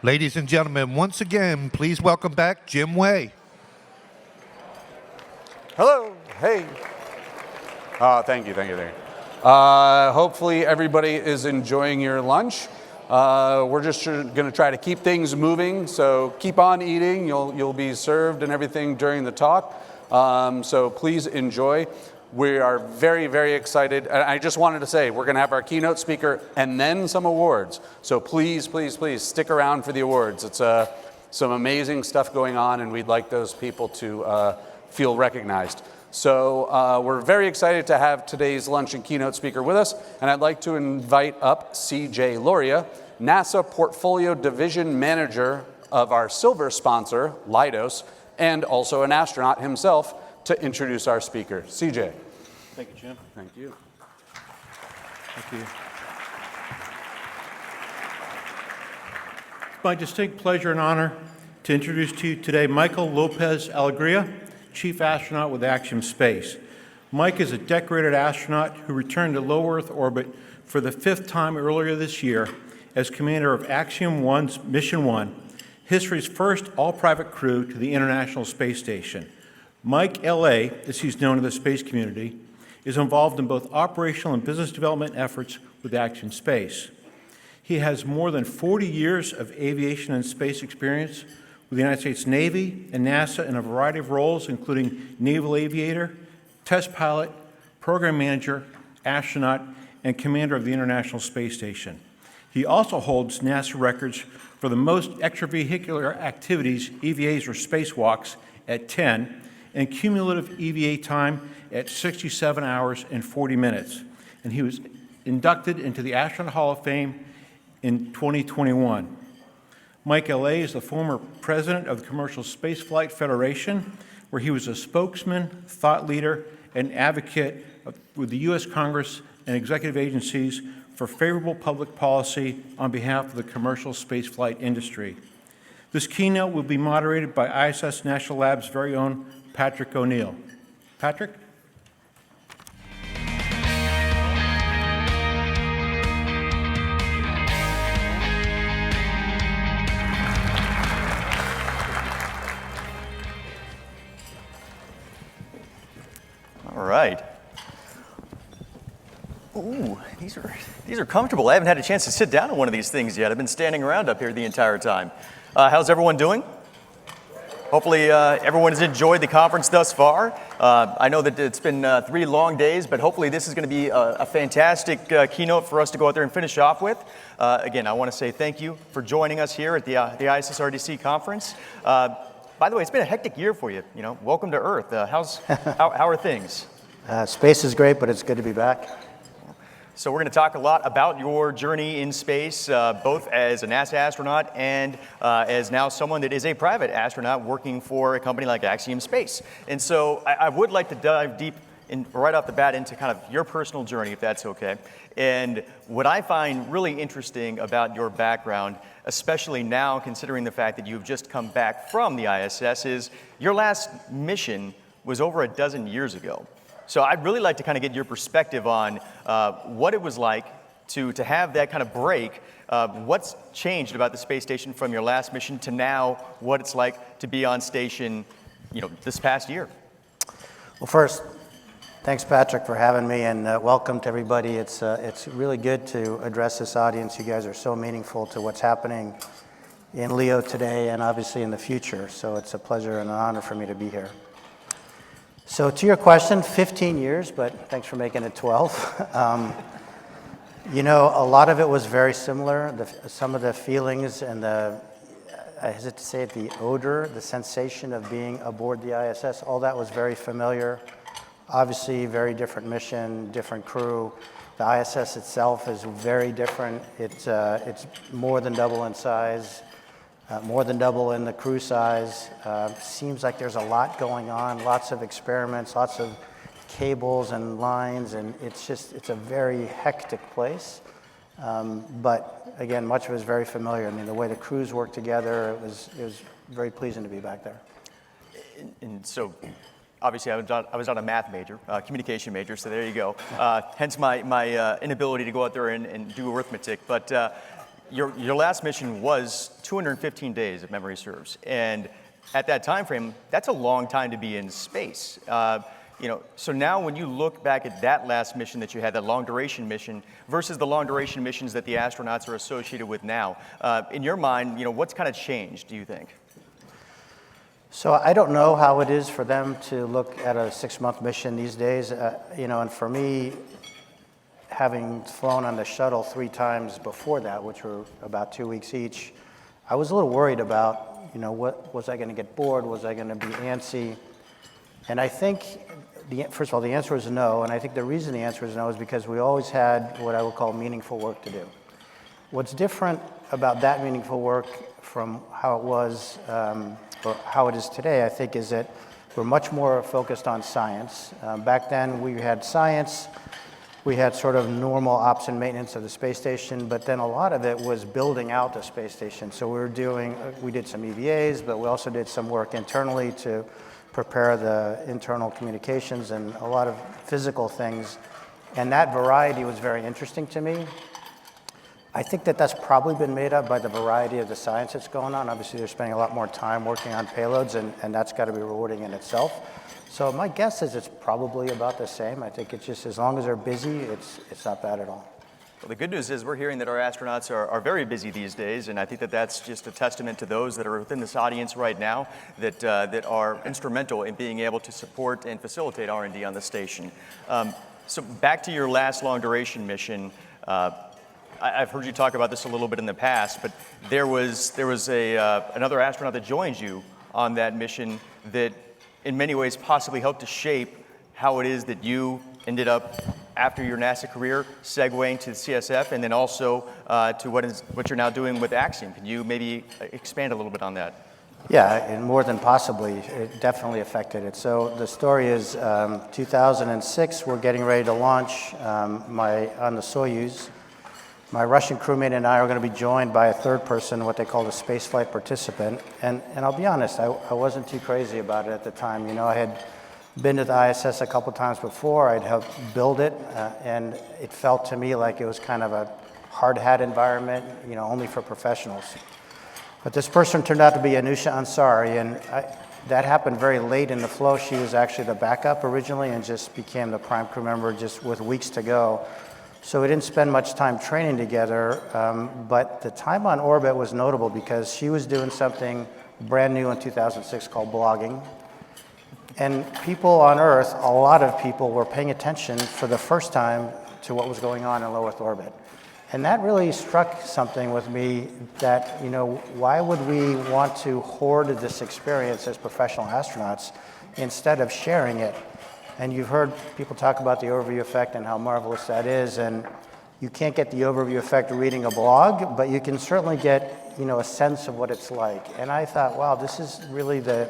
Ladies and gentlemen, once again, please welcome back Jim Way. Hello. Hey. Thank you. Hopefully everybody is enjoying your lunch. We're just going to try to keep things moving, so keep on eating. You'll be served and everything during the talk. So please enjoy. We are very, very excited. And I just wanted to say, we're going to have our keynote speaker and then some awards. So please, please, please stick around for the awards. It's some amazing stuff going on, and we'd like those people to feel recognized. So we're very excited to have today's Luncheon Keynote speaker with us, and I'd like to invite up CJ Loria, NASA Portfolio Division Manager of our silver sponsor, Leidos, and also an astronaut himself, to introduce our speaker. CJ. Thank you, Jim. Thank you. Thank you. It's my distinct pleasure and honor to introduce to you today Michael López-Alegría, Chief Astronaut with Axiom Space. Mike is a decorated astronaut who returned to low Earth orbit for the 5th time earlier this year as commander of Axiom 1's Mission 1, history's first all-private crew to the International Space Station. Mike L.A., as he's known in the space community, is involved in both operational and business development efforts with Axiom Space. He has more than 40 years of aviation and space experience with the United States Navy and NASA in a variety of roles, including naval aviator, test pilot, program manager, astronaut, and commander of the International Space Station. He also holds NASA records for the most extravehicular activities, EVAs or spacewalks, at 10, and cumulative EVA time at 67 hours and 40 minutes. And he was inducted into the Astronaut Hall of Fame in 2021. Mike L.A. is the former president of the Commercial Spaceflight Federation, where he was a spokesman, thought leader, and advocate with the U.S. Congress and executive agencies for favorable public policy on behalf of the commercial spaceflight industry. This keynote will be moderated by ISS National Labs' very own Patrick O'Neill. Patrick? All right. Ooh, these are comfortable. I haven't had a chance to sit down on one of these things yet. I've been standing around up here the entire time. How's everyone doing? Hopefully everyone has enjoyed the conference thus far. I know that it's been 3 long days, but hopefully this is going to be a fantastic keynote for us to go out there and finish off with. Again, I want to say thank you for joining us here at the ISSRDC conference. By the way, it's been a hectic year for you. You know, welcome to Earth. How are things? Space is great, but it's good to be back. So we're going to talk a lot about your journey in space, both as a NASA astronaut and as now someone that is a private astronaut working for a company like Axiom Space. And so I would like to dive deep right off the bat into kind of your personal journey, if that's okay. And what I find really interesting about your background, especially now considering the fact that you've just come back from the ISS, is your last mission was over a dozen years ago. So I'd really like to kind of get your perspective on what it was like to have that kind of break. What's changed about the space station from your last mission to now, what it's like to be on station, you know, this past year? Well, first, thanks, Patrick, for having me, and welcome to everybody. It's really good to address this audience. You guys are so meaningful to what's happening in LEO today and obviously in the future. So it's a pleasure and an honor for me to be here. So to your question, 15 years, but thanks for making it 12. You know, a lot of it was very similar. Some of the feelings and I hesitate to say it, the odor, the sensation of being aboard the ISS, all that was very familiar. Obviously, very different mission, different crew. The ISS itself is very different. It's more than double in size. More than double in the crew size. Seems like there's a lot going on, lots of experiments, lots of cables and lines, and it's a very hectic place. But again, much of it is very familiar. I mean, the way the crews work together, it was very pleasing to be back there. And so, obviously, I was not a math major, communication major, so there you go. Hence my inability to go out there and do arithmetic. But your last mission was 215 days, if memory serves. And at that time frame, that's a long time to be in space. So now when you look back at that last mission that you had, that long duration mission, versus the long duration missions that the astronauts are associated with now, in your mind, what's kind of changed, do you think? So I don't know how it is for them to look at a 6-month mission these days, and for me, having flown on the shuttle 3 times before that, which were about 2 weeks each, I was a little worried about, what was I going to get bored? Was I going to be antsy? And I think, first of all, the answer is no, and I think the reason the answer is no is because we always had what I would call meaningful work to do. What's different about that meaningful work from how it was, or how it is today, I think, is that we're much more focused on science. Back then, we had science, we had sort of normal ops and maintenance of the space station, but then a lot of it was building out the space station. So we did some EVAs, but we also did some work internally to prepare the internal communications and a lot of physical things. And that variety was very interesting to me. I think that that's probably been made up by the variety of the science that's going on. Obviously, they're spending a lot more time working on payloads, and that's got to be rewarding in itself. So my guess is it's probably about the same. I think it's just as long as they're busy, it's not bad at all. Well, the good news is we're hearing that our astronauts are very busy these days, and I think that that's just a testament to those that are within this audience right now that are instrumental in being able to support and facilitate R&D on the station. So back to your last long-duration mission. I've heard you talk about this a little bit in the past, but there was another astronaut that joined you on that mission that in many ways possibly helped to shape how it is that you ended up, after your NASA career, segueing to the CSF, and then also to what you're now doing with Axiom. Can you maybe expand a little bit on that? Yeah, and more than possibly, it definitely affected it. So the story is 2006, we're getting ready to launch on the Soyuz. My Russian crewmate and I are going to be joined by a third person, what they call a spaceflight participant. And I'll be honest, I wasn't too crazy about it at the time. I had been to the ISS a couple times before. I'd helped build it, and it felt to me like it was kind of a hard hat environment, only for professionals. But this person turned out to be Anusha Ansari, and that happened very late in the flow. She was actually the backup originally and just became the prime crew member just with weeks to go. So we didn't spend much time training together, but the time on orbit was notable because she was doing something brand new in 2006 called blogging. And people on Earth, a lot of people were paying attention for the first time to what was going on in low Earth orbit. And that really struck something with me that, why would we want to hoard this experience as professional astronauts instead of sharing it? And you've heard people talk about the overview effect and how marvelous that is. And you can't get the overview effect reading a blog, but you can certainly get, a sense of what it's like. And I thought, wow, this is really the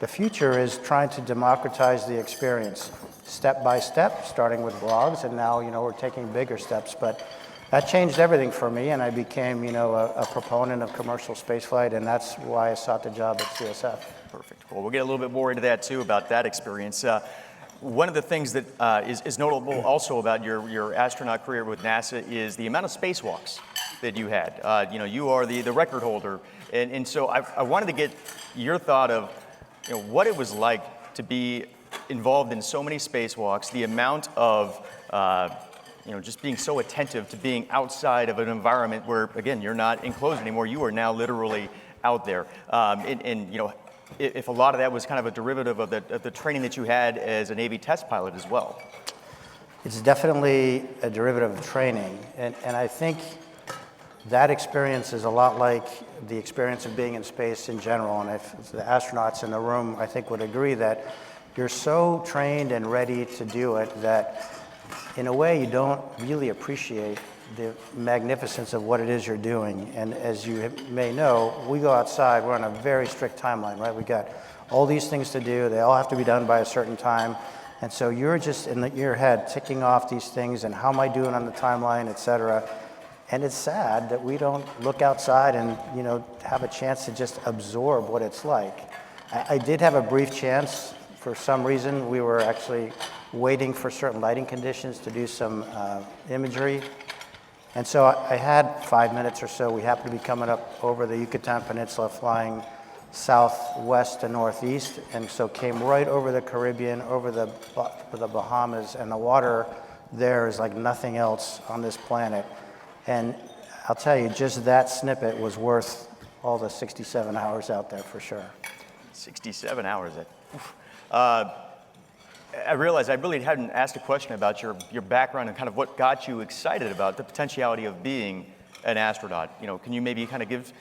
future is trying to democratize the experience step by step, starting with blogs. And now, we're taking bigger steps. But that changed everything for me. And I became, a proponent of commercial spaceflight. And that's why I sought the job at CSF. Perfect. Well, we'll get a little bit more into that, too, about that experience. One of the things that is notable also about your astronaut career with NASA is the amount of spacewalks that you had. You are the record holder. And so I wanted to get your thought of what it was like to be involved in so many spacewalks, the amount of just being so attentive to being outside of an environment where, again, you're not enclosed anymore. You are now literally out there. If a lot of that was kind of a derivative of the training that you had as a Navy test pilot as well. It's definitely a derivative of training. And I think that experience is a lot like the experience of being in space in general. And if the astronauts in the room, I think, would agree that you're so trained and ready to do it that in a way you don't really appreciate the magnificence of what it is you're doing. And as you may know, we go outside, we're on a very strict timeline, right? We got all these things to do, they all have to be done by a certain time. And so you're just in your head ticking off these things and how am I doing on the timeline, et cetera. And it's sad that we don't look outside and have a chance to just absorb what it's like. I did have a brief chance. For some reason, we were actually waiting for certain lighting conditions to do some imagery. And so I had 5 minutes or so. We happened to be coming up over the Yucatan Peninsula, flying southwest to northeast, and so came right over the Caribbean, over the Bahamas, and the water there is like nothing else on this planet. And I'll tell you, just that snippet was worth all the 67 hours out there for sure. 67 hours. I realized I really hadn't asked a question about your background and kind of what got you excited about the potentiality of being an astronaut. You know, can you maybe kind of give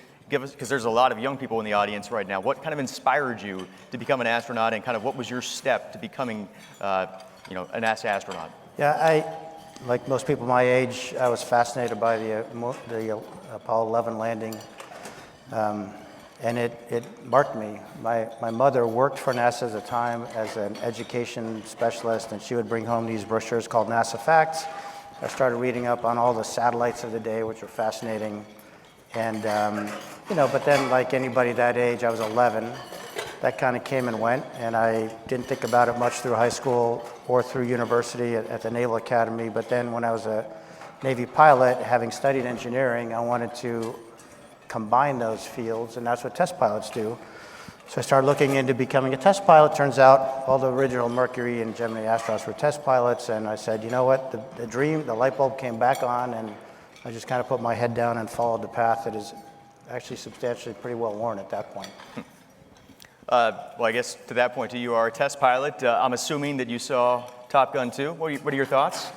us, because there's a lot of young people in the audience right now, what kind of inspired you to become an astronaut, and kind of what was your step to becoming, an NASA astronaut? Yeah, like most people my age, I was fascinated by the Apollo 11 landing. And it marked me. My mother worked for NASA at the time as an education specialist, and she would bring home these brochures called NASA Facts. I started reading up on all the satellites of the day, which were fascinating. And, but then like anybody that age, I was 11, that kind of came and went, and I didn't think about it much through high school or through university at the Naval Academy. But then when I was a Navy pilot, having studied engineering, I wanted to combine those fields, and that's what test pilots do. So I started looking into becoming a test pilot. Turns out all the original Mercury and Gemini astronauts were test pilots, and I said, you know what, the light bulb came back on, and I just kind of put my head down and followed the path that is actually substantially pretty well worn at that point. Well, I guess to that point, you are a test pilot. I'm assuming that you saw Top Gun 2. What are your thoughts?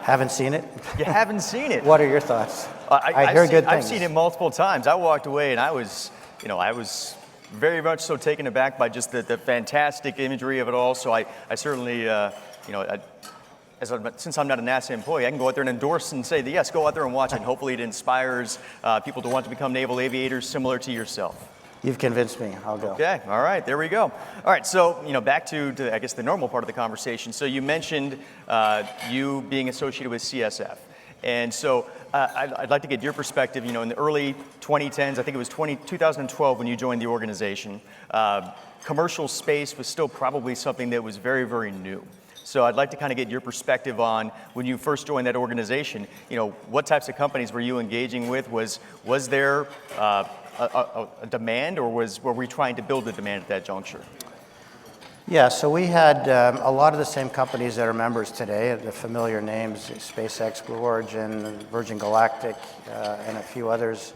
Haven't seen it. You haven't seen it? What are your thoughts? I hear good things. I've seen it multiple times. I walked away and I was very much so taken aback by just the fantastic imagery of it all. So I certainly, since I'm not a NASA employee, I can go out there and endorse and say that, yes, go out there and watch it. And hopefully it inspires people to want to become naval aviators similar to yourself. You've convinced me. I'll go. Okay. All right. There we go. All right. So, back to I guess the normal part of the conversation. So you mentioned you being associated with CSF. And so I'd like to get your perspective, in the early 2010s, I think it was 2012 when you joined the organization, commercial space was still probably something that was very, very new. So I'd like to kind of get your perspective on when you first joined that organization, what types of companies were you engaging with? Was there a demand, or were we trying to build the demand at that juncture? Yeah, so we had a lot of the same companies that are members today, the familiar names, SpaceX, Blue Origin, Virgin Galactic, and a few others.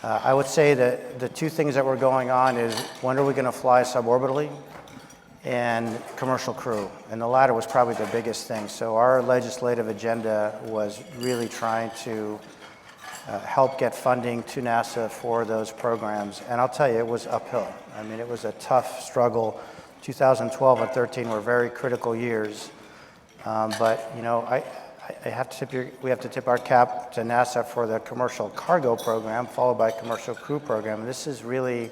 I would say that the two things that were going on is, when are we going to fly suborbitally, and commercial crew. And the latter was probably the biggest thing. So our legislative agenda was really trying to help get funding to NASA for those programs. And I'll tell you, it was uphill. I mean, it was a tough struggle. 2012 and 13 were very critical years. But we have to tip our cap to NASA for the commercial cargo program, followed by commercial crew program. And this is really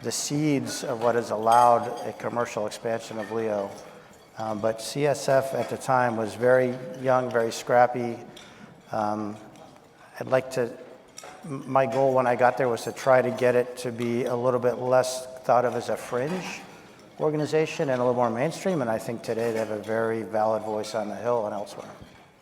the seeds of what has allowed a commercial expansion of LEO. But CSF at the time was very young, very scrappy. My goal when I got there was to try to get it to be a little bit less thought of as a fringe organization and a little more mainstream, and I think today they have a very valid voice on the Hill and elsewhere.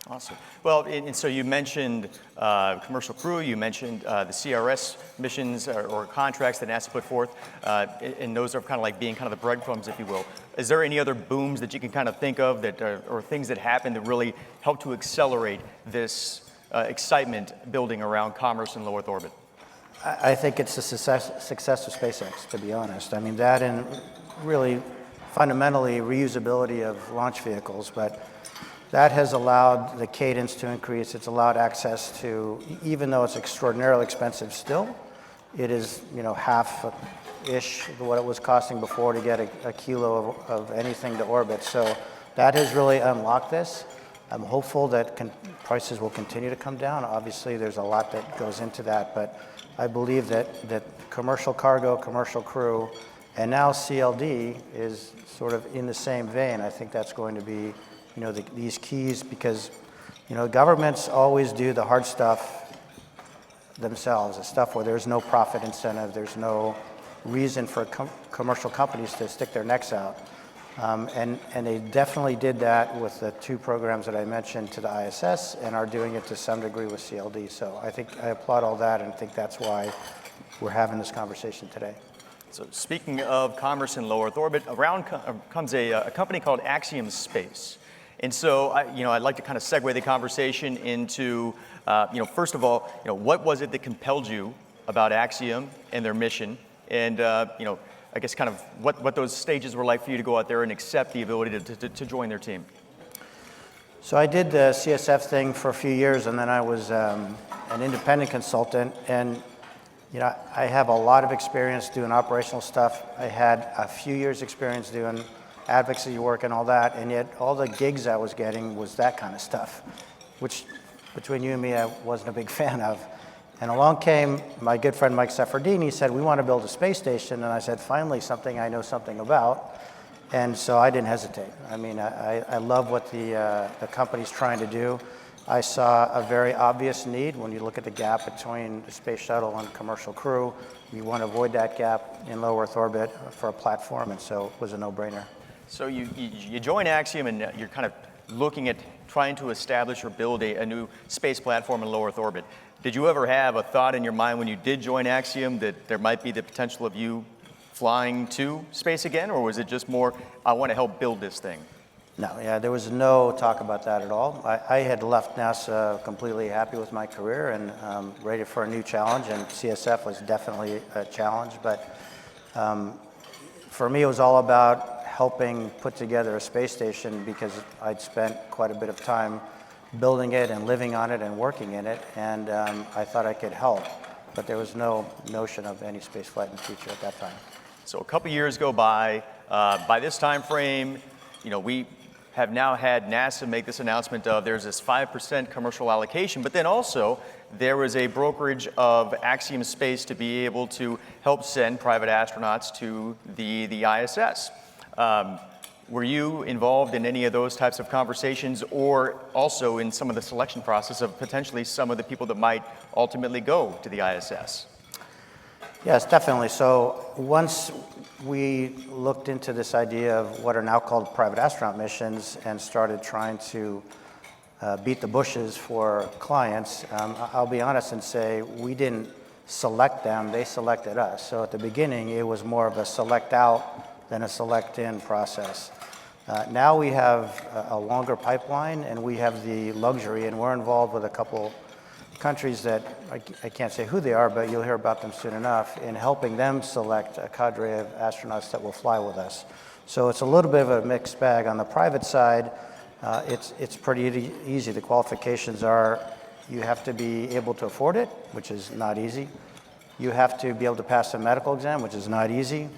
Awesome. Well, and so you mentioned commercial crew, you mentioned the CRS missions or contracts that NASA put forth, and those are kind of like being kind of the breadcrumbs, if you will. Is there any other booms that you can kind of think of that, or things that happened that really helped to accelerate this excitement building around commerce in low Earth orbit? I think it's the success of SpaceX, to be honest. I mean, that and really fundamentally reusability of launch vehicles, but that has allowed the cadence to increase. It's allowed access to, even though it's extraordinarily expensive still, it is half-ish what it was costing before to get a kilo of anything to orbit. So that has really unlocked this. I'm hopeful that prices will continue to come down. Obviously, there's a lot that goes into that, but I believe that commercial cargo, commercial crew, and now CLD is sort of in the same vein. I think that's going to be, these keys, because, governments always do the hard stuff themselves, the stuff where there's no profit incentive, there's no reason for commercial companies to stick their necks out. And they definitely did that with the 2 programs that I mentioned to the ISS and are doing it to some degree with CLD. So I think I applaud all that and think that's why we're having this conversation today. So speaking of commerce in low Earth orbit, around comes a company called Axiom Space. And so, I'd like to kind of segue the conversation into, first of all, what was it that compelled you about Axiom and their mission? And, I guess kind of what those stages were like for you to go out there and accept the ability to join their team. So I did the CSF thing for a few years, and then I was an independent consultant. And I have a lot of experience doing operational stuff. I had a few years experience doing advocacy work and all that, and yet all the gigs I was getting was that kind of stuff, which between you and me, I wasn't a big fan of. And along came my good friend Mike Seferdini, said, we want to build a space station. And I said, finally, something I know something about. And so I didn't hesitate. I mean, I love what the company's trying to do. I saw a very obvious need when you look at the gap between the space shuttle and commercial crew. You want to avoid that gap in low Earth orbit for a platform, and so it was a no-brainer. So you join Axiom, and you're kind of looking at trying to establish or build a new space platform in low Earth orbit. Did you ever have a thought in your mind when you did join Axiom that there might be the potential of you flying to space again, or was it just more, I want to help build this thing? No, yeah, there was no talk about that at all. I had left NASA completely happy with my career and ready for a new challenge, and CSF was definitely a challenge. But for me, it was all about helping put together a space station because I'd spent quite a bit of time building it and living on it and working in it, and I thought I could help. But there was no notion of any space flight in the future at that time. So a couple years go by. By this time frame, we have now had NASA make this announcement of there's this 5% commercial allocation, but then also there was a brokerage of Axiom Space to be able to help send private astronauts to the ISS. Were you involved in any of those types of conversations, or also in some of the selection process of potentially some of the people that might ultimately go to the ISS? Yes, definitely. So once we looked into this idea of what are now called private astronaut missions and started trying to beat the bushes for clients, I'll be honest and say we didn't select them, they selected us. So at the beginning, it was more of a select out than a select in process. Now we have a longer pipeline, and we have the luxury, and we're involved with a couple countries that I can't say who they are, but you'll hear about them soon enough, in helping them select a cadre of astronauts that will fly with us. So it's a little bit of a mixed bag. On the private side, it's pretty easy. The qualifications are you have to be able to afford it, which is not easy. You have to be able to pass a medical exam, which is not easy.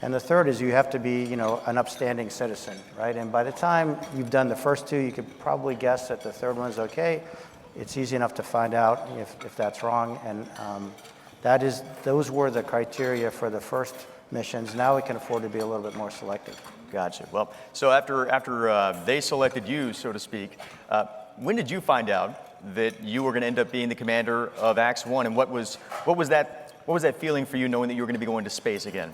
And the third is you have to be, an upstanding citizen, right? And by the time you've done the first two, you could probably guess that the third one's okay. It's easy enough to find out if that's wrong. And those were the criteria for the first missions. Now we can afford to be a little bit more selective. Gotcha. Well, so after they selected you, so to speak, when did you find out that you were going to end up being the commander of AX-1, and what was that feeling for you, knowing that you were going to be going to space again?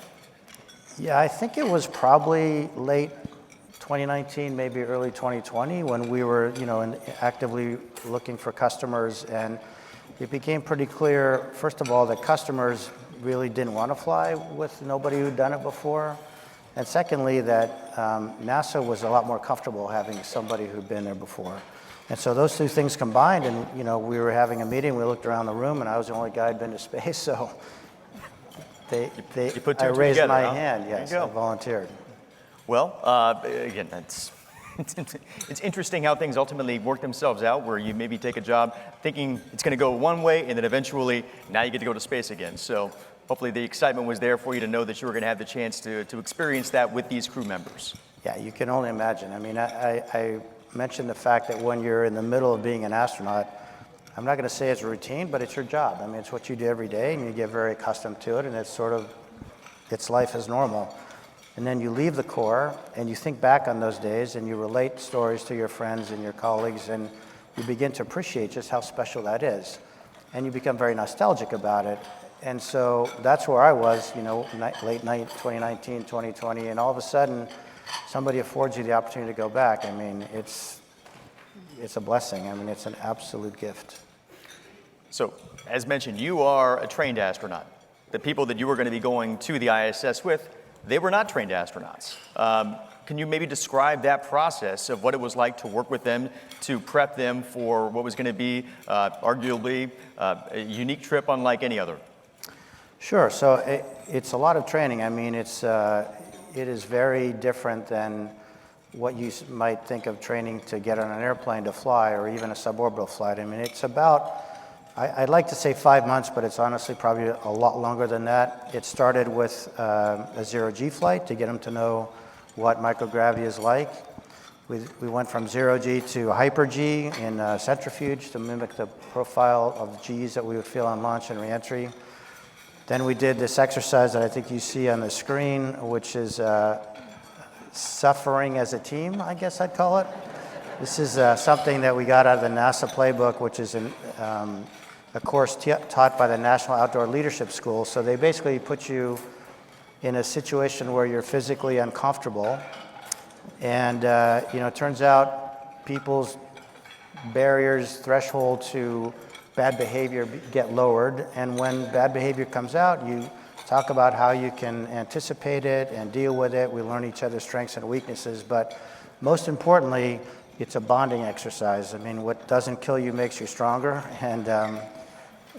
Yeah, I think it was probably late 2019, maybe early 2020, when we were, actively looking for customers, and it became pretty clear, first of all, that customers really didn't want to fly with nobody who'd done it before, and secondly, that NASA was a lot more comfortable having somebody who'd been there before. And so those two things combined, and we were having a meeting, we looked around the room, and I was the only guy who'd been to space, so I raised together, my huh? hand, yes, I volunteered. Well, again, it's interesting how things ultimately work themselves out, where you maybe take a job thinking it's going to go one way, and then eventually now you get to go to space again. So hopefully the excitement was there for you to know that you were going to have the chance to experience that with these crew members. Yeah, you can only imagine. I mean, I mentioned the fact that when you're in the middle of being an astronaut, I'm not going to say it's routine, but it's your job. I mean, it's what you do every day, and you get very accustomed to it, and it's life as normal. And then you leave the Corps, and you think back on those days, and you relate stories to your friends and your colleagues, and you begin to appreciate just how special that is. And you become very nostalgic about it. And so that's where I was, late night 2019, 2020, and all of a sudden, somebody affords you the opportunity to go back, I mean, it's a blessing. I mean, it's an absolute gift. So, as mentioned, you are a trained astronaut. The people that you were going to be going to the ISS with, they were not trained astronauts. Can you maybe describe that process of what it was like to work with them, to prep them for what was going to be arguably a unique trip unlike any other? Sure. So it's a lot of training. I mean, it is very different than what you might think of training to get on an airplane to fly or even a suborbital flight. I mean, it's about, I'd like to say 5 months, but it's honestly probably a lot longer than that. It started with a zero-G flight to get them to know what microgravity is like. We went from zero-G to hyper-G in centrifuge to mimic the profile of Gs that we would feel on launch and reentry. Then we did this exercise that I think you see on the screen, which is suffering as a team, I guess I'd call it. This is something that we got out of the NASA playbook, which is a course taught by the National Outdoor Leadership School. So they basically put you in a situation where you're physically uncomfortable. And it turns out people's barriers, threshold to bad behavior get lowered. And when bad behavior comes out, you talk about how you can anticipate it and deal with it. We learn each other's strengths and weaknesses. But most importantly, it's a bonding exercise. I mean, what doesn't kill you makes you stronger. And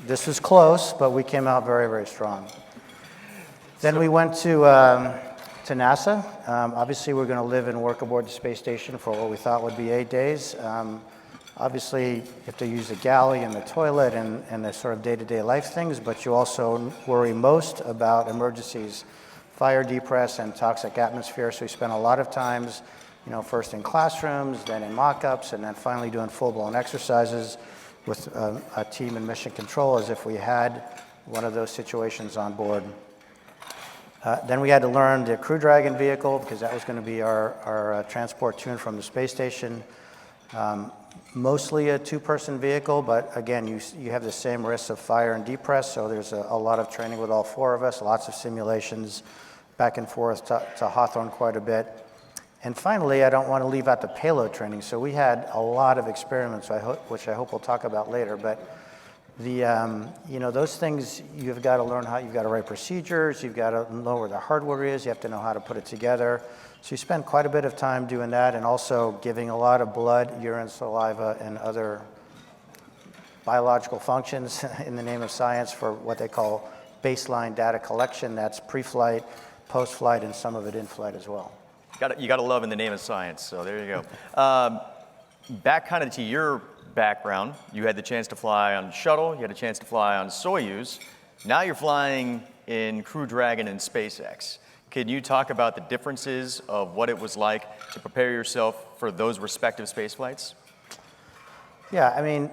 this was close, but we came out very, very strong. Then we went to NASA. Obviously, we're going to live and work aboard the space station for what we thought would be 8 days. Obviously, you have to use the galley and the toilet and the sort of day-to-day life things, but you also worry most about emergencies, fire, depress, and toxic atmosphere. So we spent a lot of times, first in classrooms, then in mock-ups, and then finally doing full-blown exercises with a team in mission control as if we had one of those situations on board. Then we had to learn the Crew Dragon vehicle because that was going to be our transport to and from the space station. Mostly a two-person vehicle, but again, you have the same risks of fire and depress, so there's a lot of training with all four of us, lots of simulations, back and forth to Hawthorne quite a bit. And finally, I don't want to leave out the payload training, so we had a lot of experiments, which I hope we'll talk about later, but those things you've got to learn how, you've got to write procedures, you've got to know where the hardware is, you have to know how to put it together. So you spend quite a bit of time doing that and also giving a lot of blood, urine, saliva, and other biological functions in the name of science for what they call baseline data collection. That's pre-flight, post-flight, and some of it in flight as well. You got to love in the name of science, so there you go. Back kind of to your background, you had the chance to fly on Shuttle, you had a chance to fly on Soyuz. Now you're flying in Crew Dragon and SpaceX. Can you talk about the differences of what it was like to prepare yourself for those respective space flights? Yeah, I mean,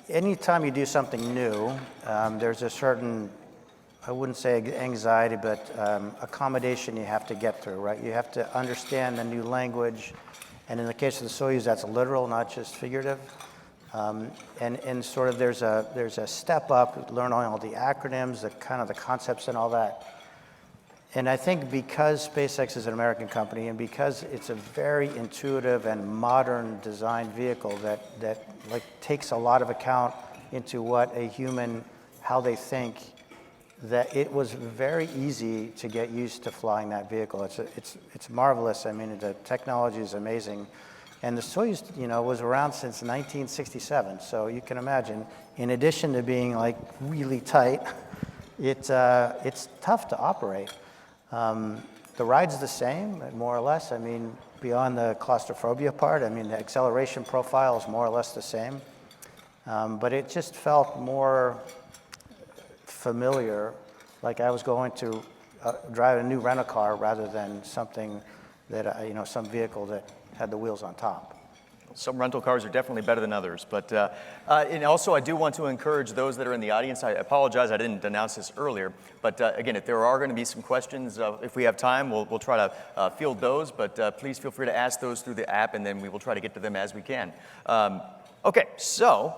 anytime you do something new, there's a certain, I wouldn't say anxiety, but accommodation you have to get through, right? You have to understand the new language. And in the case of the Soyuz, that's literal, not just figurative. And sort of there's a step up, learn all the acronyms, the concepts and all that. And I think because SpaceX is an American company and because it's a very intuitive and modern design vehicle that takes a lot of account into what a human, how they think, that it was very easy to get used to flying that vehicle. It's marvelous. I mean, the technology is amazing. And the Soyuz, was around since 1967. So you can imagine, in addition to being really tight, it's tough to operate. The ride's the same, more or less. I mean, beyond the claustrophobia part, the acceleration profile is more or less the same. But it just felt more familiar, like I was going to drive a new rental car rather than something that, some vehicle that had the wheels on top. Some rental cars are definitely better than others, but and also I do want to encourage those that are in the audience. I apologize I didn't announce this earlier, but again, if there are going to be some questions, if we have time, we'll try to field those, but please feel free to ask those through the app, and then we will try to get to them as we can. Okay, so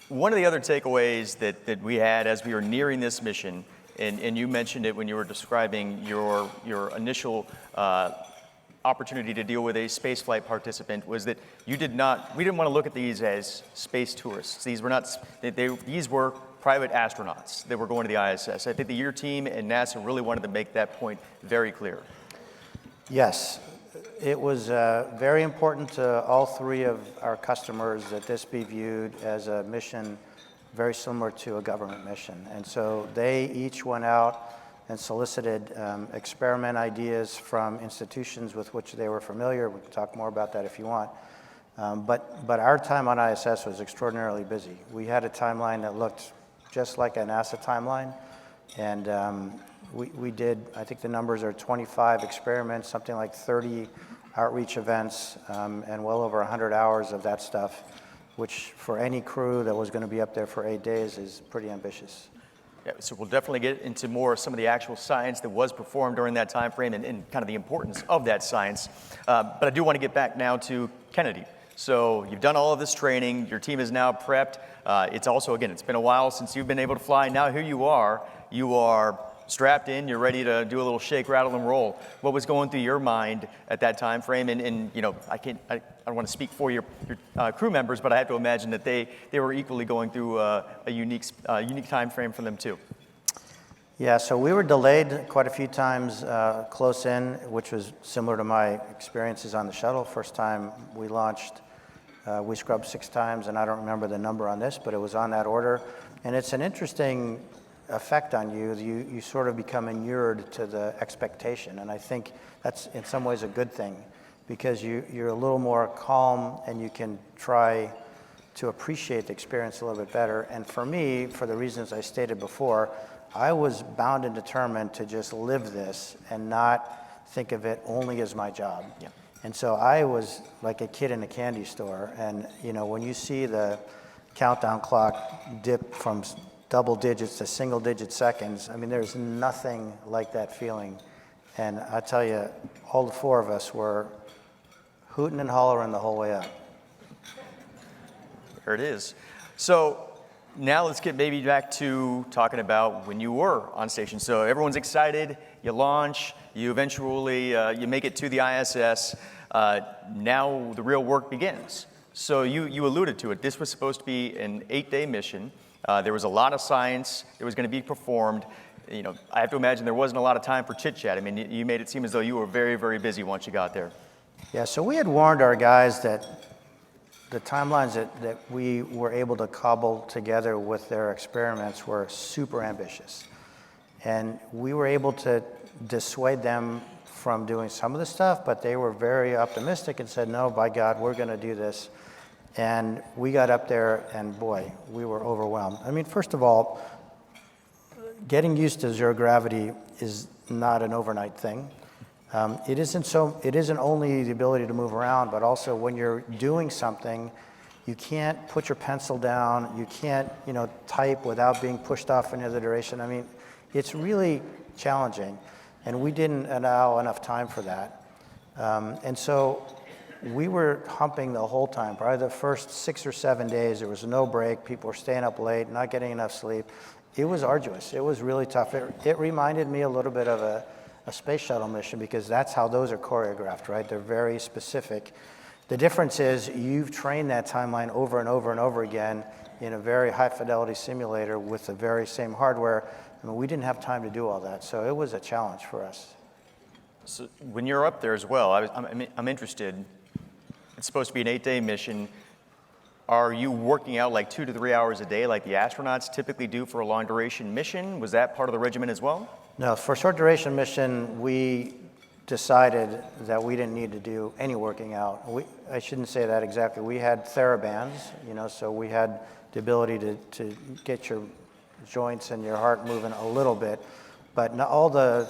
one of the other takeaways that we had as we were nearing this mission and you mentioned it when you were describing your initial opportunity to deal with a spaceflight participant, was that we didn't want to look at these as space tourists. These were not, these were private astronauts that were going to the ISS. I think that your team and NASA really wanted to make that point very clear. Yes, it was very important to all three of our customers that this be viewed as a mission very similar to a government mission. And so they each went out and solicited experiment ideas from institutions with which they were familiar. We can talk more about that if you want. But our time on ISS was extraordinarily busy. We had a timeline that looked just like a NASA timeline. And we did, I think the numbers are 25 experiments, something like 30 outreach events, and well over 100 hours of that stuff, which for any crew that was going to be up there for 8 days is pretty ambitious. Yeah, so we'll definitely get into more of some of the actual science that was performed during that time frame and kind of the importance of that science. But I do want to get back now to Kennedy. So you've done all of this training. Your team is now prepped. It's also, again, it's been a while since you've been able to fly. Now here you are. You are strapped in. You're ready to do a little shake, rattle, and roll. What was going through your mind at that time frame? And you know, I don't want to speak for your crew members, but I have to imagine that they were equally going through a unique time frame for them too. Yeah, so we were delayed quite a few times close in, which was similar to my experiences on the shuttle. First time we launched, we scrubbed 6 times, and I don't remember the number on this, but it was on that order. And it's an interesting effect on you. You sort of become inured to the expectation, and I think that's in some ways a good thing, because you're a little more calm and you can try to appreciate the experience a little bit better. And for me, for the reasons I stated before, I was bound and determined to just live this and not think of it only as my job. Yeah. And so I was like a kid in a candy store, and you know, when you see the countdown clock dip from double digits to single digit seconds, I mean, there's nothing like that feeling. And I tell you, all the 4 of us were hooting and hollering the whole way up. There it is. So now let's get maybe back to talking about when you were on station. So everyone's excited, you launch, you eventually, you make it to the ISS. Now the real work begins. So you alluded to it. This was supposed to be an 8-day mission. There was a lot of science that was going to be performed. You know, I have to imagine there wasn't a lot of time for chit-chat. I mean, you made it seem as though you were very, very busy once you got there. Yeah, so we had warned our guys that the timelines that we were able to cobble together with their experiments were super ambitious. And we were able to dissuade them from doing some of the stuff, but they were very optimistic and said, no, by God, we're going to do this. And we got up there, and boy, we were overwhelmed. I mean, first of all, getting used to zero gravity is not an overnight thing. It isn't only the ability to move around, but also when you're doing something, you can't put your pencil down, you can't, type without being pushed off in the other direction. I mean, it's really challenging, and we didn't allow enough time for that. And so we were humping the whole time. Probably the first 6 or 7 days, there was no break. People were staying up late, not getting enough sleep. It was arduous. It was really tough. It reminded me a little bit of a space shuttle mission, because that's how those are choreographed, right? They're very specific. The difference is you've trained that timeline over and over and over again in a very high fidelity simulator with the very same hardware. I mean, we didn't have time to do all that, so it was a challenge for us. So when you're up there as well, I'm interested. It's supposed to be an 8-day mission. Are you working out like 2 to 3 hours a day like the astronauts typically do for a long duration mission? Was that part of the regimen as well? No, for a short duration mission, we decided that we didn't need to do any working out. I shouldn't say that exactly. We had therabands, so we had the ability to get your joints and your heart moving a little bit, but not all the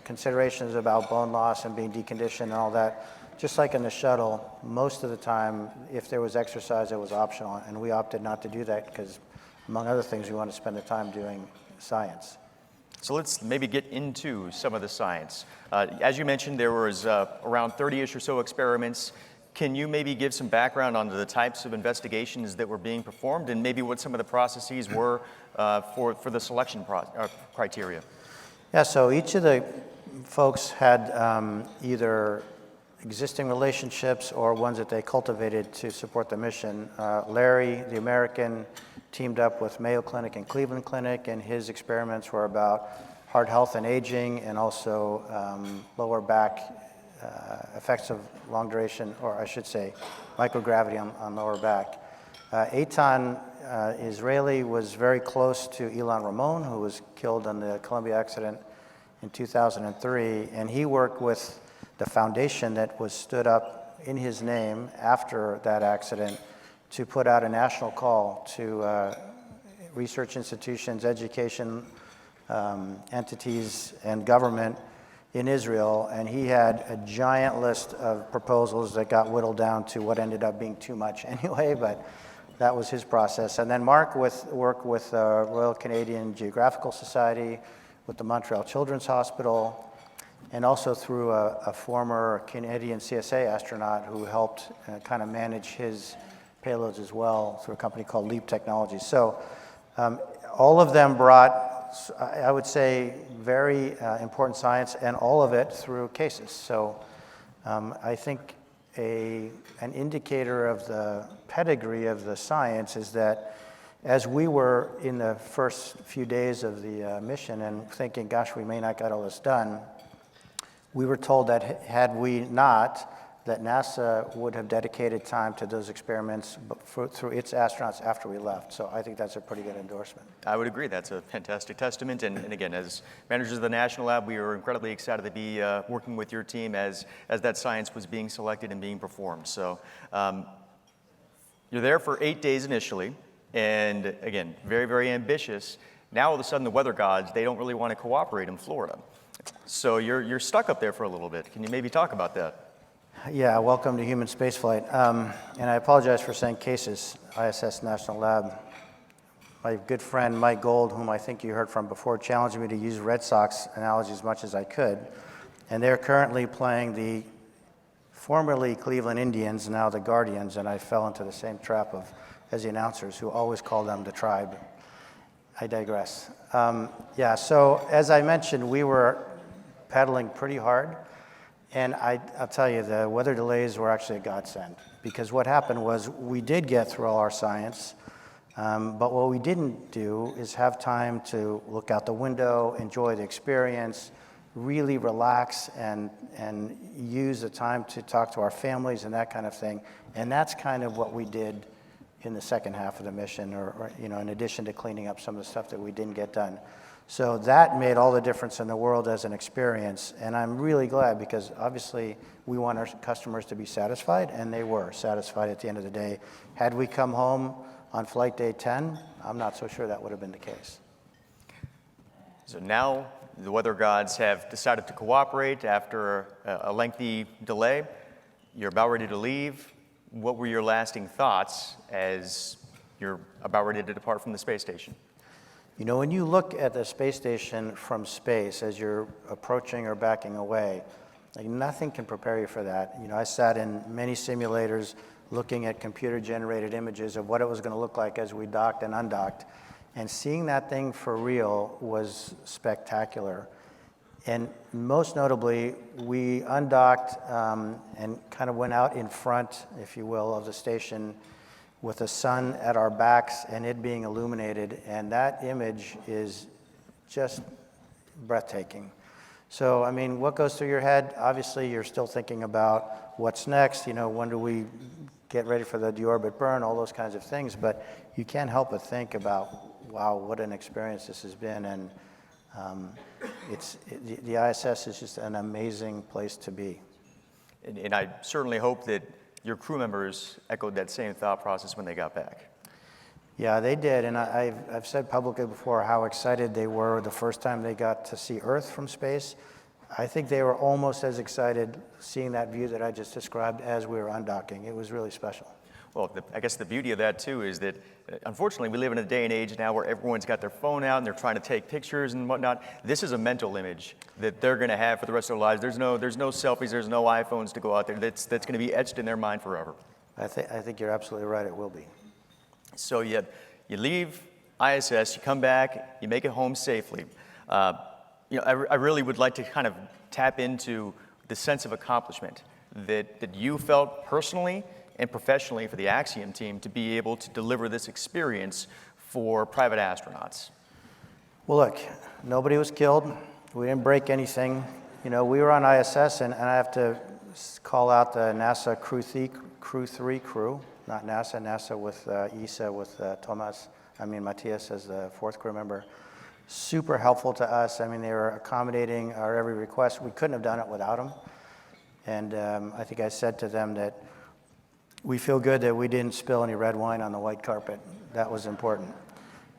considerations about bone loss and being deconditioned and all that. Just like in the shuttle, most of the time, if there was exercise, it was optional, and we opted not to do that because, among other things, we wanted to spend the time doing science. So let's maybe get into some of the science. As you mentioned, there was around 30-ish or so experiments. Can you maybe give some background on the types of investigations that were being performed and maybe what some of the processes were for the selection criteria? Yeah, so each of the folks had either existing relationships or ones that they cultivated to support the mission. Larry, the American, teamed up with Mayo Clinic and Cleveland Clinic, and his experiments were about heart health and aging, and also lower back effects of long duration, or I should say, microgravity on lower back. Eitan, Israeli, was very close to Ilan Ramon, who was killed in the Columbia accident in 2003, and he worked with the foundation that was stood up in his name after that accident to put out a national call to research institutions, education entities, and government in Israel, and he had a giant list of proposals that got whittled down to what ended up being too much anyway, but that was his process. And then Mark worked with the Royal Canadian Geographical Society, with the Montreal Children's Hospital, and also through a former Canadian CSA astronaut who helped kind of manage his payloads as well through a company called Leap Technologies. So all of them brought, I would say, very important science, and all of it through cases. So I think an indicator of the pedigree of the science is that as we were in the first few days of the mission and thinking, gosh, we may not get all this done, we were told that had we not, that NASA would have dedicated time to those experiments through its astronauts after we left. So I think that's a pretty good endorsement. I would agree. That's a fantastic testament. And again, as managers of the National Lab, we were incredibly excited to be working with your team as that science was being selected and being performed. So you're there for 8 days initially. And again, very, very ambitious. Now all of a sudden the weather gods, they don't really want to cooperate in Florida. So you're stuck up there for a little bit. Can you maybe talk about that? Yeah, welcome to human spaceflight. And I apologize for saying cases, ISS National Lab. My good friend Mike Gold, whom I think you heard from before, challenged me to use Red Sox analogy as much as I could. And they're currently playing the formerly Cleveland Indians, now the Guardians, and I fell into the same trap as the announcers who always call them the Tribe. I digress. Yeah, so as I mentioned, we were pedaling pretty hard. And I'll tell you, the weather delays were actually a godsend, because what happened was we did get through all our science, but what we didn't do is have time to look out the window, enjoy the experience, really relax and use the time to talk to our families and that kind of thing. And that's kind of what we did in the second half of the mission, or in addition to cleaning up some of the stuff that we didn't get done. So that made all the difference in the world as an experience, and I'm really glad, because obviously we want our customers to be satisfied, and they were satisfied at the end of the day. Had we come home on flight day 10, I'm not so sure that would have been the case. So now the weather gods have decided to cooperate after a lengthy delay. You're about ready to leave. What were your lasting thoughts as you're about ready to depart from the space station? When you look at the space station from space as you're approaching or backing away, nothing can prepare you for that. I sat in many simulators looking at computer-generated images of what it was going to look like as we docked and undocked, and seeing that thing for real was spectacular. And most notably, we undocked and kind of went out in front, if you will, of the station with the sun at our backs and it being illuminated, and that image is just breathtaking. So, what goes through your head? Obviously, you're still thinking about what's next, when do we get ready for the deorbit burn, all those kinds of things, but you can't help but think about, wow, what an experience this has been, and the ISS is just an amazing place to be. And I certainly hope that your crew members echoed that same thought process when they got back. Yeah, they did, and I've said publicly before how excited they were the first time they got to see Earth from space. I think they were almost as excited seeing that view that I just described as we were undocking. It was really special. Well, I guess the beauty of that too is that unfortunately we live in a day and age now where everyone's got their phone out and they're trying to take pictures and whatnot. This is a mental image that they're going to have for the rest of their lives. There's no selfies, there's no iPhones to go out there. That's going to be etched in their mind forever. I think you're absolutely right. It will be. So you leave ISS, you come back, you make it home safely. I really would like to kind of tap into the sense of accomplishment that you felt personally and professionally for the Axiom team to be able to deliver this experience for private astronauts. Well, look, nobody was killed. We didn't break anything. We were on ISS, and I have to call out the NASA Crew 3 crew, not NASA with ESA with Matthias as the fourth crew member. Super helpful to us. They were accommodating our every request. We couldn't have done it without them. And I think I said to them that we feel good that we didn't spill any red wine on the white carpet. That was important.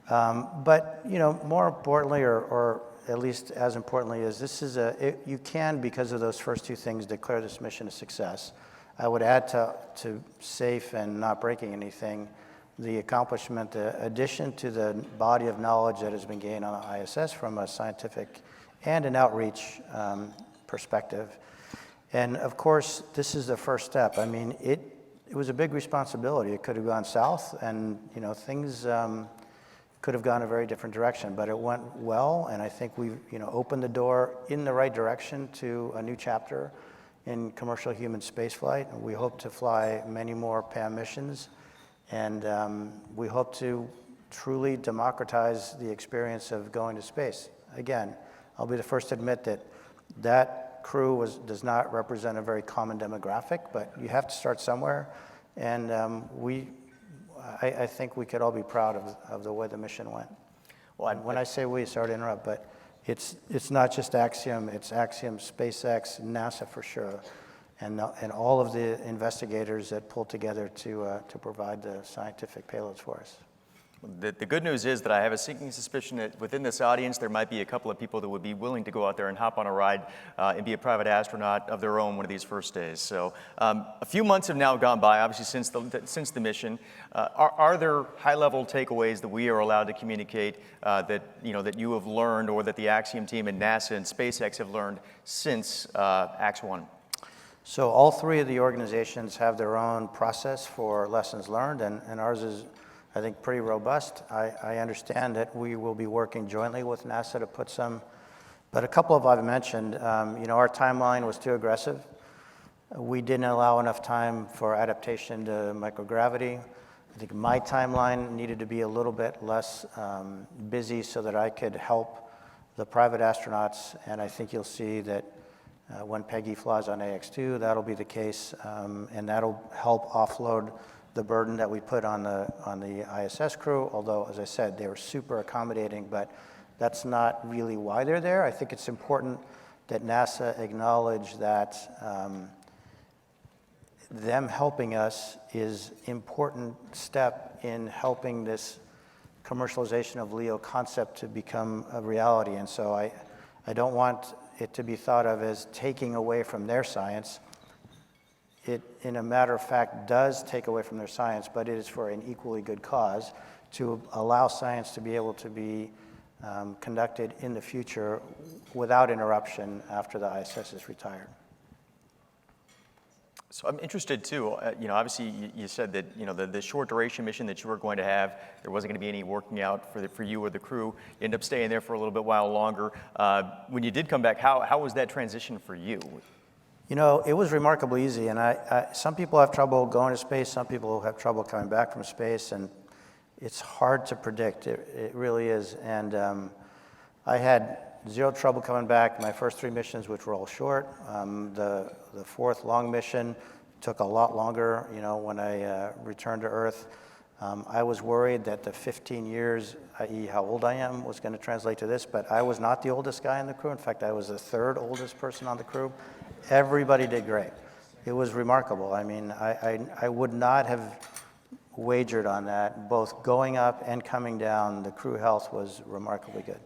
But more importantly, or at least as importantly, is you can, because of those first two things, declare this mission a success. I would add to safe and not breaking anything, the accomplishment, the addition to the body of knowledge that has been gained on the ISS from a scientific and an outreach perspective. And of course, this is the first step. It was a big responsibility. It could have gone south, and things could have gone a very different direction. But it went well, and I think we've opened the door in the right direction to a new chapter in commercial human spaceflight. And we hope to fly many more PAM missions, and we hope to truly democratize the experience of going to space. Again, I'll be the first to admit that crew does not represent a very common demographic, but you have to start somewhere. And I think we could all be proud of the way the mission went. Well, when I say we, sorry to interrupt, but it's not just Axiom, it's Axiom, SpaceX, NASA for sure, and all of the investigators that pulled together to provide the scientific payloads for us. The good news is that I have a sinking suspicion that within this audience there might be a couple of people that would be willing to go out there and hop on a ride and be a private astronaut of their own one of these first days. So a few months have now gone by, obviously, since the mission. Are there high-level takeaways that we are allowed to communicate that you have learned, or that the Axiom team and NASA and SpaceX have learned since Ax-1? So all three of the organizations have their own process for lessons learned, and ours is, I think, pretty robust. I understand that we will be working jointly with NASA to put some, but a couple of I've mentioned. Our timeline was too aggressive. We didn't allow enough time for adaptation to microgravity. I think my timeline needed to be a little bit less busy so that I could help the private astronauts, and I think you'll see that when Peggy flies on AX-2, that'll be the case, and that'll help offload the burden that we put on the ISS crew, although, as I said, they were super accommodating, but that's not really why they're there. I think it's important that NASA acknowledge that them helping us is an important step in helping this commercialization of LEO concept to become a reality. And so I don't want it to be thought of as taking away from their science. It, in a matter of fact, does take away from their science, but it is for an equally good cause to allow science to be able to be conducted in the future without interruption after the ISS is retired. So I'm interested too, obviously you said that, the short duration mission that you were going to have, there wasn't going to be any working out for you or the crew. You ended up staying there for a little bit while longer. When you did come back, how was that transition for you? It was remarkably easy, and some people have trouble going to space, some people have trouble coming back from space, and it's hard to predict. It really is. And I had zero trouble coming back. My first three missions, which were all short. The fourth long mission took a lot longer, when I returned to Earth. I was worried that the 15 years, i.e. how old I am, was going to translate to this, but I was not the oldest guy in the crew. In fact, I was the third oldest person on the crew. Everybody did great. It was remarkable. I would not have wagered on that. Both going up and coming down, the crew health was remarkably good.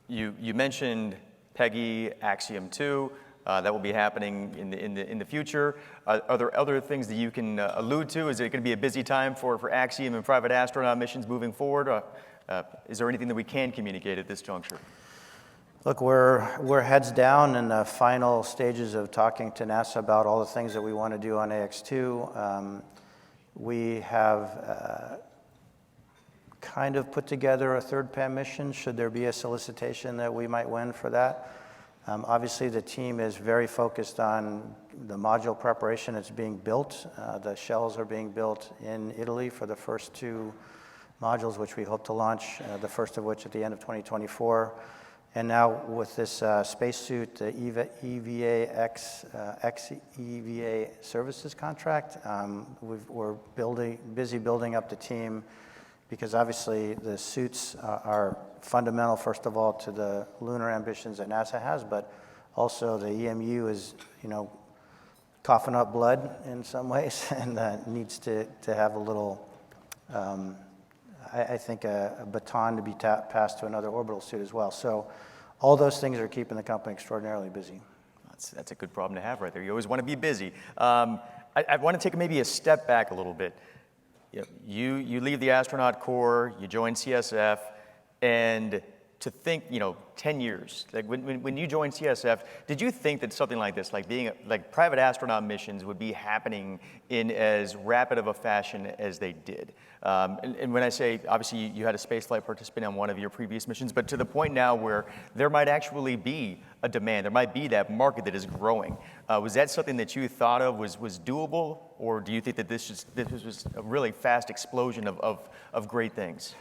You mentioned Peggy, Axiom 2. that will be happening in the future. Are there other things that you can allude to? Is it going to be a busy time for Axiom and private astronaut missions moving forward? Is there anything that we can communicate at this juncture? Look, we're heads down in the final stages of talking to NASA about all the things that we want to do on AX2. We have kind of put together a third PAM mission, should there be a solicitation that we might win for that. Obviously, the team is very focused on the module preparation. It's being built. The shells are being built in Italy for the first 2 modules, which we hope to launch, the first of which at the end of 2024. And now with this spacesuit, the EVA services contract, we're busy building up the team, because obviously the suits are fundamental, first of all, to the lunar ambitions that NASA has, but also the EMU is, coughing up blood in some ways, and needs to have a little, I think, a baton to be passed to another orbital suit as well. So all those things are keeping the company extraordinarily busy. That's a good problem to have right there. You always want to be busy. I want to take maybe a step back a little bit. You leave the astronaut corps, you join CSF, and to think, 10 years. Like when you joined CSF, did you think that something like this, like private astronaut missions, would be happening in as rapid of a fashion as they did? And when I say, obviously, you had a spaceflight participant on one of your previous missions, but to the point now where there might actually be a demand, there might be that market that is growing. Was that something that you thought of was doable, or do you think that this was a really fast explosion of great things?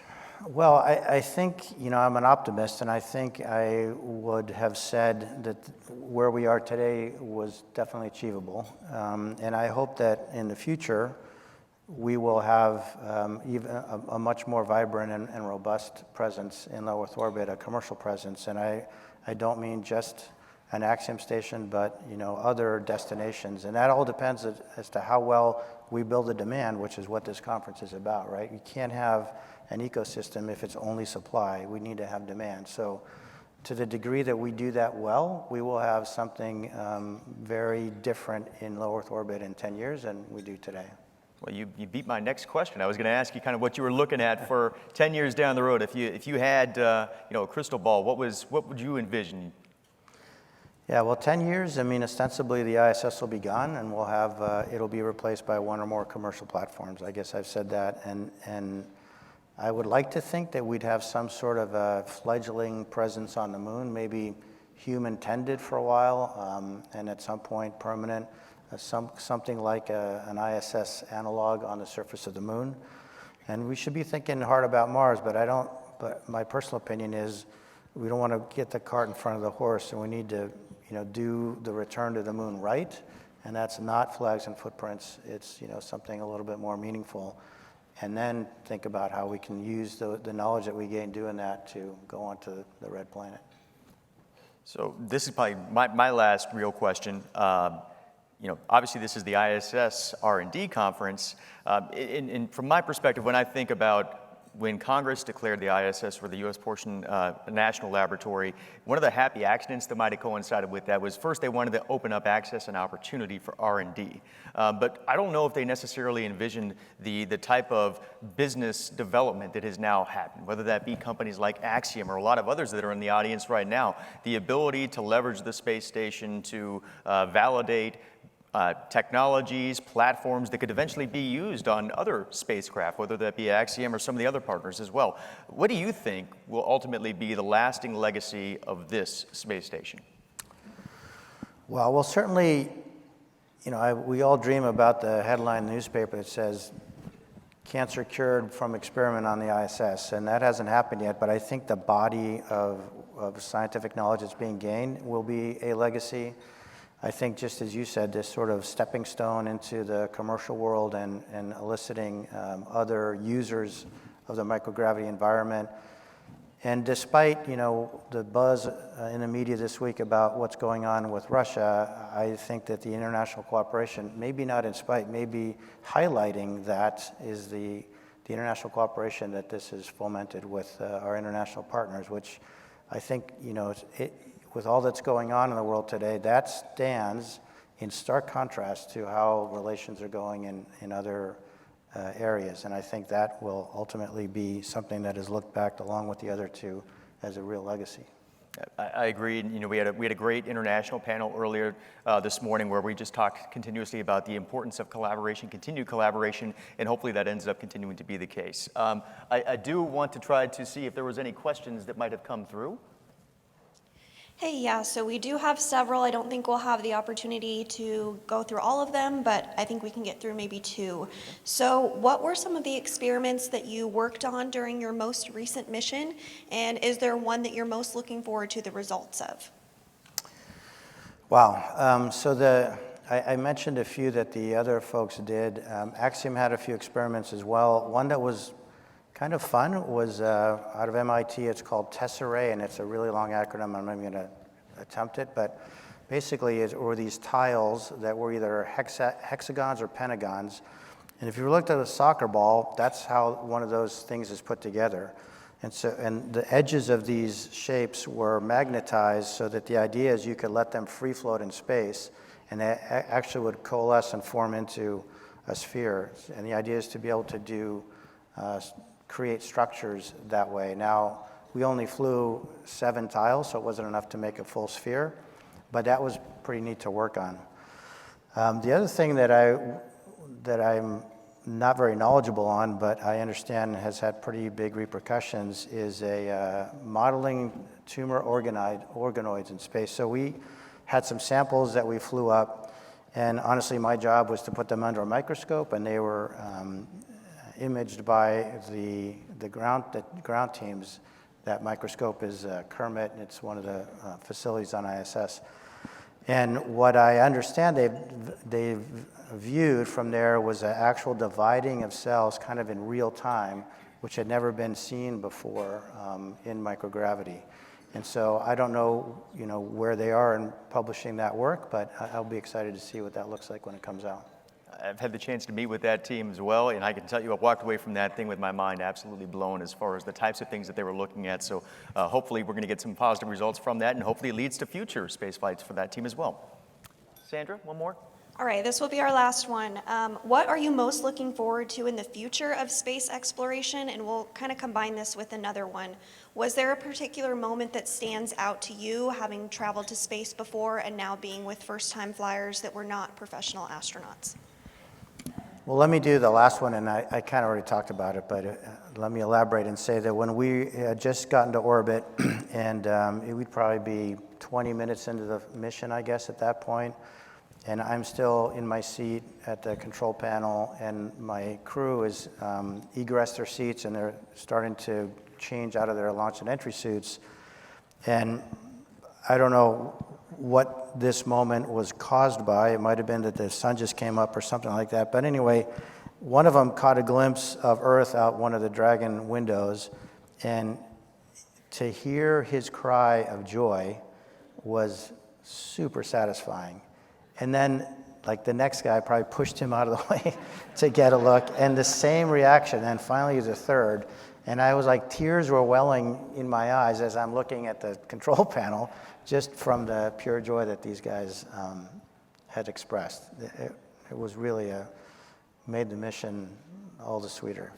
Well, I think, I'm an optimist, and I think I would have said that where we are today was definitely achievable. And I hope that in the future, we will have even a much more vibrant and robust presence in low Earth orbit, a commercial presence. And I don't mean just an Axiom station, but other destinations. And that all depends as to how well we build the demand, which is what this conference is about, right? You can't have an ecosystem if it's only supply. We need to have demand. So to the degree that we do that well, we will have something very different in low Earth orbit in 10 years than we do today. Well, you beat my next question. I was going to ask you kind of what you were looking at for 10 years down the road. If you had a crystal ball, what would you envision? Yeah, well, 10 years, ostensibly the ISS will be gone, and we'll have, it'll be replaced by one or more commercial platforms. I guess I've said that, and I would like to think that we'd have some sort of a fledgling presence on the moon, maybe human-tended for a while, and at some point permanent, something like an ISS analog on the surface of the moon. And we should be thinking hard about Mars, but my personal opinion is we don't want to get the cart in front of the horse, and we need to do the return to the moon right, and that's not flags and footprints. It's something a little bit more meaningful, and then think about how we can use the knowledge that we gain doing that to go onto the red planet. So this is probably my last real question. Obviously this is the ISSRDC conference, and from my perspective, when I think about when Congress declared the ISS for the U.S. portion a national laboratory, one of the happy accidents that might have coincided with that was first they wanted to open up access and opportunity for R&D. But I don't know if they necessarily envisioned the type of business development that has now happened, whether that be companies like Axiom or a lot of others that are in the audience right now, the ability to leverage the space station to validate technologies, platforms that could eventually be used on other spacecraft, whether that be Axiom or some of the other partners as well. What do you think will ultimately be the lasting legacy of this space station? Well, certainly, we all dream about the headline in the newspaper that says, cancer cured from experiment on the ISS, and that hasn't happened yet, but I think the body of scientific knowledge that's being gained will be a legacy. I think, just as you said, this sort of stepping stone into the commercial world and eliciting other users of the microgravity environment. And despite, the buzz in the media this week about what's going on with Russia, I think that the international cooperation, maybe not in spite, maybe highlighting that is the international cooperation that this has fomented with our international partners, which I think, with all that's going on in the world today, that stands in stark contrast to how relations are going in other areas. And I think that will ultimately be something that is looked back along with the other two as a real legacy. I agree. You know, we had a great international panel earlier this morning where we just talked continuously about the importance of collaboration, continued collaboration, and hopefully that ends up continuing to be the case. I do want to try to see if there was any questions that might have come through. Hey, yeah, so we do have several. I don't think we'll have the opportunity to go through all of them, but I think we can get through maybe two. So what were some of the experiments that you worked on during your most recent mission? And is there one that you're most looking forward to the results of? Wow. I mentioned a few that the other folks did. Axiom had a few experiments as well. One that was kind of fun was out of MIT. It's called Tess Array, and it's a really long acronym. I'm not even going to attempt it, but basically it were these tiles that were either hexagons or pentagons. And if you looked at a soccer ball, that's how one of those things is put together. And the edges of these shapes were magnetized so that the idea is you could let them free float in space, and they actually would coalesce and form into a sphere. And the idea is to be able to create structures that way. Now, we only flew 7 tiles, so it wasn't enough to make a full sphere, but that was pretty neat to work on. The other thing that I'm not very knowledgeable on, but I understand has had pretty big repercussions, is modeling tumor organoids in space. So we had some samples that we flew up, and honestly, my job was to put them under a microscope, and they were imaged by the ground teams. That microscope is Kermit, and it's one of the facilities on ISS. And what I understand they've viewed from there was an actual dividing of cells kind of in real time, which had never been seen before in microgravity. And so I don't know, where they are in publishing that work, but I'll be excited to see what that looks like when it comes out. I've had the chance to meet with that team as well, and I can tell you I walked away from that thing with my mind absolutely blown as far as the types of things that they were looking at. So hopefully we're going to get some positive results from that, and hopefully it leads to future space flights for that team as well. Sandra, one more? All right, this will be our last one. What are you most looking forward to in the future of space exploration? And we'll kind of combine this with another one. Was there a particular moment that stands out to you, having traveled to space before and now being with first-time flyers that were not professional astronauts? Well, let me do the last one, and I kind of already talked about it, but let me elaborate and say that when we had just gotten to orbit, and it would probably be 20 minutes into the mission, I guess, at that point, and I'm still in my seat at the control panel, and my crew is egressed their seats, and they're starting to change out of their launch and entry suits, and I don't know what this moment was caused by. It might have been that the sun just came up or something like that. But anyway, one of them caught a glimpse of Earth out one of the Dragon windows, and to hear his cry of joy was super satisfying. And then, like, the next guy probably pushed him out of the way to get a look, and the same reaction, and finally the third. And I was like, tears were welling in my eyes as I'm looking at the control panel, just from the pure joy that these guys had expressed. It was really made the mission all the sweeter.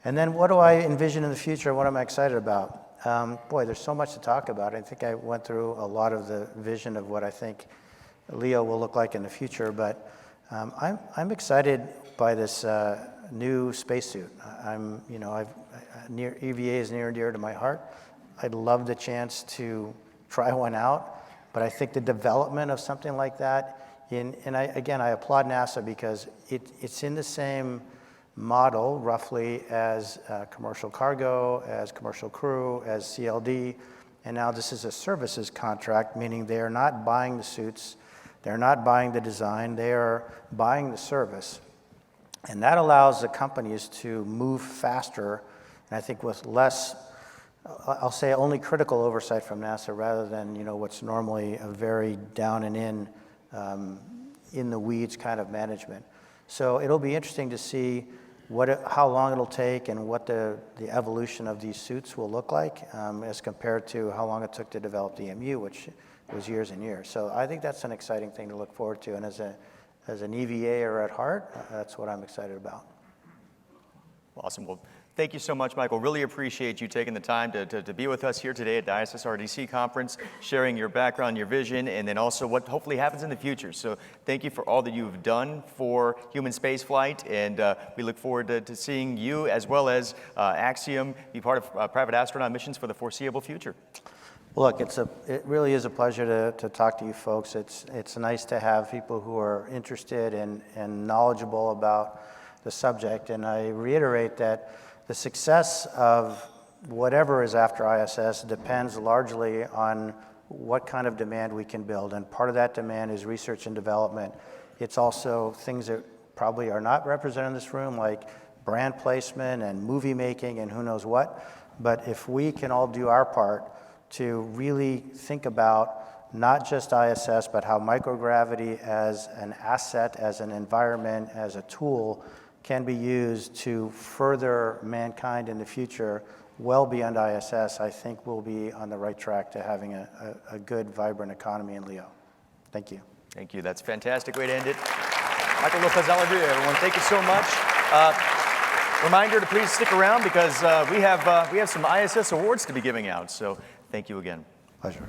And then what do I envision in the future? What am I excited about? Boy, there's so much to talk about. I think I went through a lot of the vision of what I think LEO will look like in the future, but I'm excited by this new spacesuit. EVA is near and dear to my heart. I'd love the chance to try one out, but I think the development of something like that, I applaud NASA because it's in the same model roughly as commercial cargo, as commercial crew, as CLD, and now this is a services contract, meaning they are not buying the suits, they're not buying the design, they are buying the service. And that allows the companies to move faster, and I think with less, I'll say only critical oversight from NASA rather than what's normally a very down and in the weeds kind of management. So it'll be interesting to see how long it'll take and what the evolution of these suits will look like as compared to how long it took to develop the EMU, which was years and years. So I think that's an exciting thing to look forward to. And as an EVA-er at heart, that's what I'm excited about. Awesome. Well, thank you so much, Michael. Really appreciate you taking the time to be with us here today at the ISSRDC conference, sharing your background, your vision, and then also what hopefully happens in the future. So thank you for all that you've done for human spaceflight, and we look forward to seeing you as well as Axiom be part of private astronaut missions for the foreseeable future. Look, it really is a pleasure to talk to you folks. It's nice to have people who are interested and knowledgeable about the subject, and I reiterate that the success of whatever is after ISS depends largely on what kind of demand we can build, and part of that demand is research and development. It's also things that probably are not represented in this room, like brand placement and movie making and who knows what, but if we can all do our part to really think about not just ISS, but how microgravity as an asset, as an environment, as a tool can be used to further mankind in the future well beyond ISS, I think we'll be on the right track to having a good, vibrant economy in LEO. Thank you. Thank you. That's a fantastic way to end it. Michael López-Alegría, everyone, thank you so much. Reminder to please stick around because we have some ISS awards to be giving out, so thank you again. Pleasure.